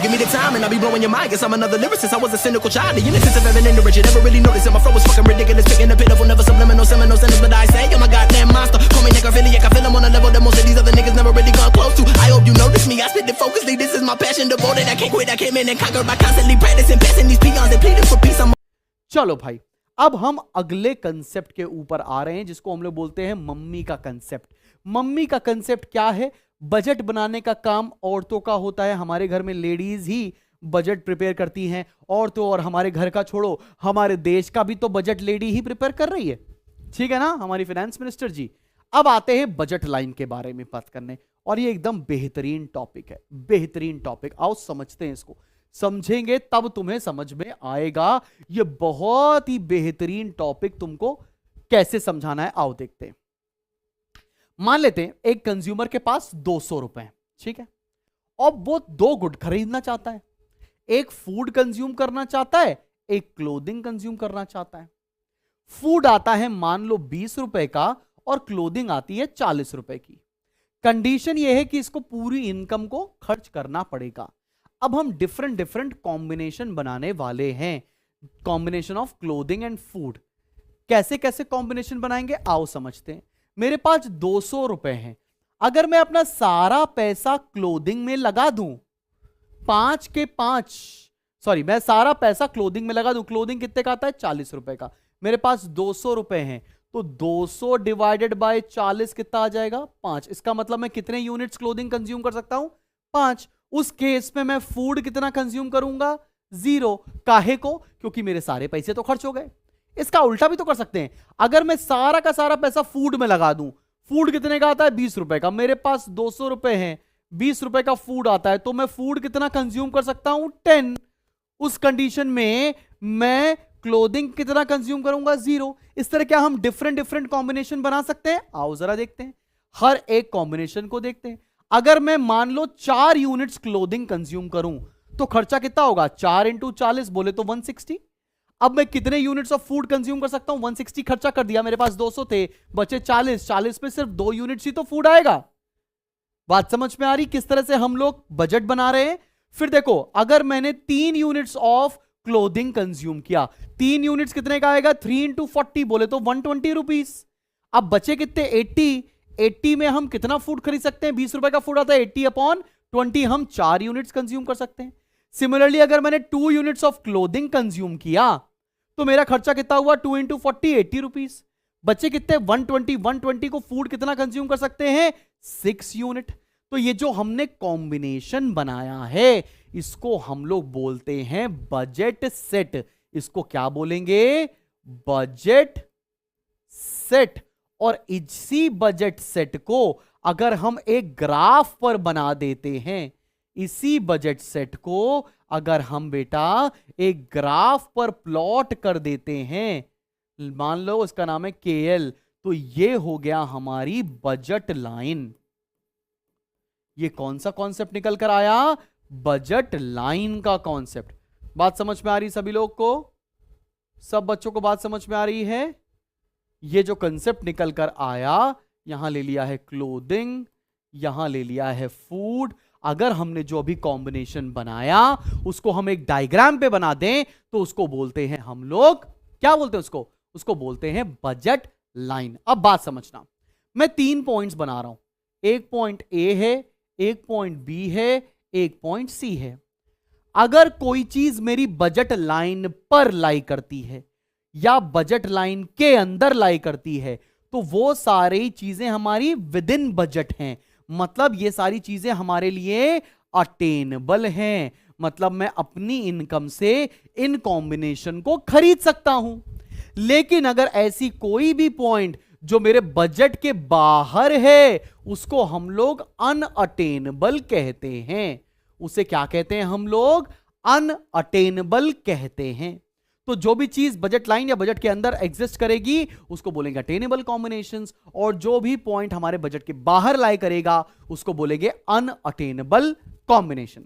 give me the time and I'll be blowing your mind. Guess I'm another lyricist, I was a cynical child. The innocence of ever ignorant, you never really noticed that my flow was fucking ridiculous. Picking a pitiful, never subliminal, seminal sentence, but I say I'm a goddamn monster. Call me necrophiliac, I feel I'm on a level that most of these other niggas never really gone close to. I hope you notice me, I spit it focusly. This is my passion, devoted. I can't quit, I came in and conquered by constantly practicing, passing these peons and pleading for peace. चलो भाई, अब हम अगले concept के ऊपर आ रहे हैं, जिसको हम लोग बोलते हैं मम्मी का कंसेप्ट। मम्मी का कंसेप्ट क्या है? बजट बनाने का काम औरतों का होता है। हमारे घर में लेडीज ही बजट प्रिपेयर करती हैं। औरतों और हमारे घर का छोड़ो, हमारे देश का भी तो बजट लेडी ही प्रिपेयर कर रही है, ठीक है ना, हमारी फाइनेंस मिनिस्टर जी। अब आते हैं बजट लाइन के बारे में बात करने, और ये एकदम बेहतरीन टॉपिक है, बेहतरीन टॉपिक। आओ समझते हैं इसको, समझेंगे तब तुम्हें समझ में आएगा ये बहुत ही बेहतरीन टॉपिक तुमको कैसे समझाना है। आओ देखते हैं। मान लेते हैं एक कंज्यूमर के पास 200 रुपए, ठीक है, और वो 2 गुड खरीदना चाहता है। एक फूड कंज्यूम करना चाहता है, एक क्लोथिंग कंज्यूम करना चाहता है। फूड आता है मान लो 20 रुपए का और क्लोथिंग आती है 40 रुपए की। कंडीशन यह है कि इसको पूरी इनकम को खर्च करना पड़ेगा। अब हम डिफरेंट डिफरेंट कॉम्बिनेशन बनाने वाले हैं, combination of clothing and food. कैसे कैसे कॉम्बिनेशन बनाएंगे, आओ समझते हैं। मेरे पास 200 रुपए हैं, अगर मैं अपना सारा पैसा क्लोथिंग में लगा दूं, 5 के 5, सॉरी, मैं सारा पैसा क्लोथिंग में लगा दूं। क्लोथिंग कितने का आता है? 40 रुपए का। मेरे पास 200 रुपए हैं, तो 200 डिवाइडेड बाय 40 कितना आ जाएगा? 5। इसका मतलब मैं कितने यूनिट्स क्लोथिंग कंज्यूम कर सकता हूं? 5। उस केस में मैं फूड कितना कंज्यूम करूंगा? 0। काहे को? क्योंकि मेरे सारे पैसे तो खर्च हो गए। इसका उल्टा भी तो कर सकते हैं, अगर मैं सारा का सारा पैसा फूड में लगा दूं। फूड कितने का आता है? 20 रुपए का। मेरे पास 200 रुपए हैं, 20 रुपए का फूड आता है, तो मैं फूड कितना कंज्यूम कर सकता हूं? 10। उस कंडीशन में मैं क्लोथिंग कितना कंज्यूम करूंगा? 0। इस तरह क्या हम डिफरेंट डिफरेंट कॉम्बिनेशन बना सकते हैं? आओ जरा देखते हैं, हर एक कॉम्बिनेशन को देखते हैं। अगर मैं मान लो 4 यूनिट्स क्लोथिंग कंज्यूम करूं, तो खर्चा कितना होगा? 4 इंटू 40 बोले तो 160। अब मैं कितने यूनिट्स ऑफ फूड कंज्यूम कर सकता हूं? 160 खर्चा कर दिया, मेरे पास 200 थे, बचे 40। 40 में सिर्फ 2 यूनिट्स ही तो फूड आएगा। बात समझ में आ रही किस तरह से हम लोग बजट बना रहे हैं? फिर देखो, अगर मैंने 3 यूनिट्स ऑफ क्लोथिंग कंज्यूम किया, 3 यूनिट्स कितने का आएगा? 3 इंटू 40 बोले तो 120 रुपीज। अब बचे कितने? 80 में हम कितना फूड खरीद सकते हैं? 20 रुपए का फूड आता है, 80/20 हम 4 यूनिट्स कंज्यूम कर सकते हैं। सिमिलरली अगर मैंने 2 यूनिट्स ऑफ क्लोथिंग कंज्यूम किया, तो मेरा खर्चा कितना हुआ? 2 इंटू 40, 80 रुपीज। बच्चे कितने? 120 को फूड कितना कंज्यूम कर सकते हैं? 6 यूनिट। तो ये जो हमने कॉम्बिनेशन बनाया है, इसको हम लोग बोलते हैं बजट सेट। इसको क्या बोलेंगे? Budget set. और इसी बजट सेट को अगर हम एक ग्राफ पर बना देते हैं, इसी बजट सेट को अगर हम बेटा एक ग्राफ पर प्लॉट कर देते हैं, मान लो इसका नाम है KL, तो ये हो गया हमारी बजट लाइन। ये कौन सा कॉन्सेप्ट निकल कर आया? बजट लाइन का कॉन्सेप्ट। बात समझ में आ रही सभी लोग को? सब बच्चों को बात समझ में आ रही है? ये जो कंसेप्ट निकल कर आया, यहां ले लिया है क्लोथिंग, यहां ले लिया है फूड। अगर हमने जो अभी कॉम्बिनेशन बनाया उसको हम एक डायग्राम पे बना दें, तो उसको बोलते हैं हम लोग, क्या बोलते हैं उसको? उसको बोलते हैं बजट लाइन। अब बात समझना, मैं 3 पॉइंट्स बना रहा हूं। एक पॉइंट A है, एक पॉइंट B है, एक पॉइंट C है। अगर कोई चीज मेरी बजट लाइन पर लाई करती है या बजट लाइन के अंदर लाई करती है, तो वो सारी चीजें हमारी विद इन बजट हैं। मतलब ये सारी चीजें हमारे लिए अटेनेबल हैं। मतलब मैं अपनी इनकम से इन कॉम्बिनेशन को खरीद सकता हूं। लेकिन अगर ऐसी कोई भी पॉइंट जो मेरे बजट के बाहर है, उसको हम लोग अनअटेनेबल कहते हैं। उसे क्या कहते हैं हम लोग? अनअटेनेबल कहते हैं। तो जो भी चीज बजट लाइन या बजट के अंदर एग्जिस्ट करेगी उसको बोलेंगे अटेनेबल कॉम्बिनेशंस, और जो भी पॉइंट हमारे बजट के बाहर लाई करेगा उसको बोलेंगे अनअटेनेबल कॉम्बिनेशन।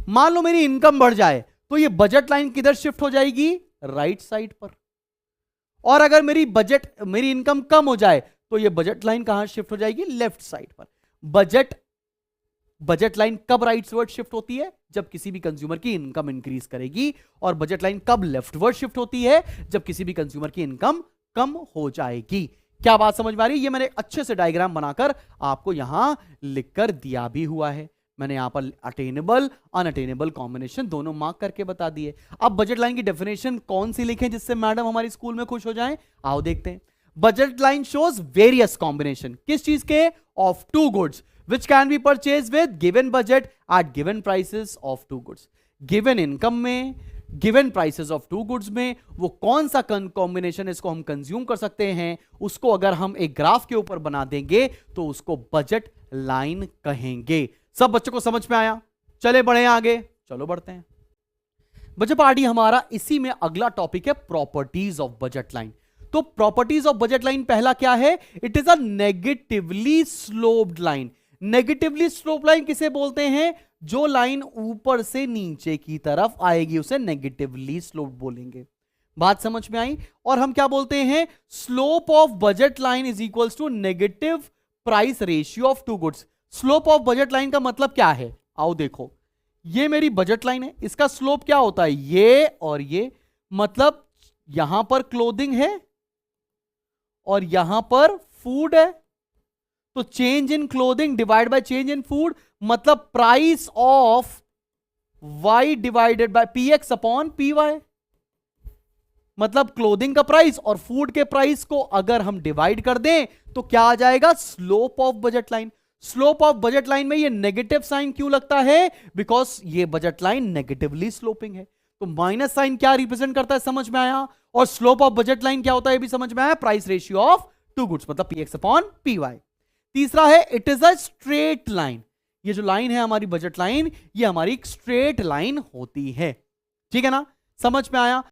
मान लो मेरी इनकम बढ़ जाए, तो ये बजट लाइन किधर शिफ्ट हो जाएगी? राइट साइड पर। और अगर मेरी इनकम कम हो जाए, तो ये बजट लाइन कहां शिफ्ट हो जाएगी? लेफ्ट साइड पर। बजट लाइन कब राइट वर्ड शिफ्ट होती है? जब किसी भी कंज्यूमर की इनकम इंक्रीज करेगी, और बजट लाइन कब लेफ्टवर्ड शिफ्ट होती है, जब किसी भी कंज्यूमर की इनकम कम हो जाएगी। क्या बात समझ में आ रही है? ये मैंने अच्छे से डायग्राम बनाकर आपको यहां लिखकर दिया भी हुआ है। मैंने यहां पर अटेनेबल अनअटेनेबल कॉम्बिनेशन दोनों मार्क करके बता दिए। अब बजट लाइन की डेफिनेशन कौन सी लिखें जिससे मैडम हमारी स्कूल में खुश हो जाएं? आओ देखते हैं। Budget line shows various combination, किस चीज के? Of two goods which can be purchased with given budget at given prices of two goods. given income में, given prices of two goods में वो कौन सा कॉम्बिनेशन इसको हम कंज्यूम कर सकते हैं, उसको अगर हम एक ग्राफ के ऊपर बना देंगे तो उसको बजट लाइन कहेंगे। सब बच्चों को समझ में आया? चले बढ़े आगे, चलो बढ़ते हैं। बजट पार्टी हमारा इसी में अगला टॉपिक है प्रॉपर्टीज ऑफ बजट लाइन। तो प्रॉपर्टीज ऑफ बजट लाइन पहला क्या है? It is a negatively sloped line. Negatively slope line किसे बोलते हैं? जो लाइन ऊपर से नीचे की तरफ आएगी उसे नेगेटिवली स्लोप बोलेंगे। बात समझ में आई? और हम क्या बोलते हैं? Slope of budget line is equals to negative price ratio of two goods. Slope of budget line का मतलब क्या है? आओ देखो, ये मेरी बजट लाइन है, इसका स्लोप क्या होता है? ये और ये, मतलब यहां पर क्लोथिंग है और यहां पर फूड है, तो change in clothing divide by change in food, मतलब price of y divided by px upon py। मतलब क्लोथिंग का प्राइस और फूड के प्राइस को अगर हम डिवाइड कर दें तो क्या आ जाएगा? Slope of budget line. Slope of budget line में ये नेगेटिव साइन क्यों लगता है? बिकॉज ये बजट लाइन नेगेटिवली स्लोपिंग है। तो माइनस साइन क्या रिप्रेजेंट करता है? समझ में आया? और स्लोप ऑफ बजट लाइन क्या होता है? ये भी समझ में आया? Price ratio of two goods, मतलब px अपॉन py। तीसरा है it is a straight line. ये जो लाइन है हमारी बजट लाइन, ये हमारी एक स्ट्रेट लाइन होती है। ठीक है ना? समझ में आया?